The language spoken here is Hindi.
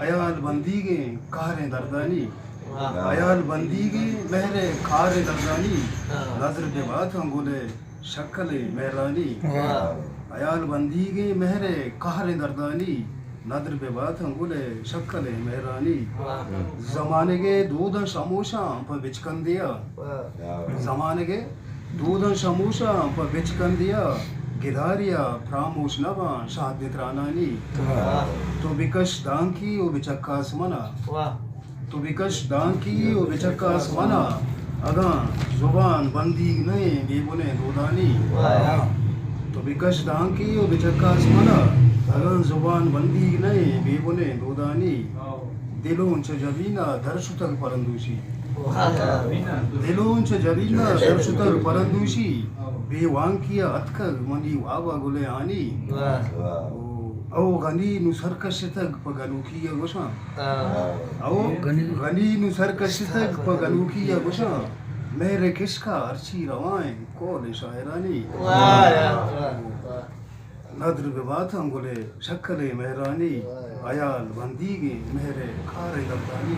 अयाल बंदी के कारे दर्दानी अयाल बंदी के मेहरे खारे दर्दानी नजर के बात अंगुले शक्ले मेहरानी अयाल बंदी के मेहरे कारे दर्दानी नदर पे बात अंगुले शक्ले मेहरानी जमाने के दूध समोसा पर बिचकन दिया जमाने के दूध समोसा पर बिचकन दिया गिधारिया फ्रामोश नवा शादित रानानी तो बिकश दांकी ओ बिचक्कास मना तो बिकश दांकी ओ बिचक्कास मना अगा जुबान बंदी नहीं बेबुने दोदानी तो बिकश दांकी ओ बिचक्कास मना अगा जुबान बंदी नहीं बेबुने दोदानी दिलों च जबीना दर्शुतक परंदूशी दिलों च जबीना दर्शुतक परंदूशी बेवांकिया अतकग मनी वावा गुले आनी ओ गनी नु सरकशतग पगलुकिया गोशा ओ गनी नु सरकशतग पगलुकिया गोशा मेरे किसका अर्ची रवाएं कौन शायरानी नदर बेबात अंगुले शक्ले मेहरानी अयाल बंदी के मेरे खारे दर्दानी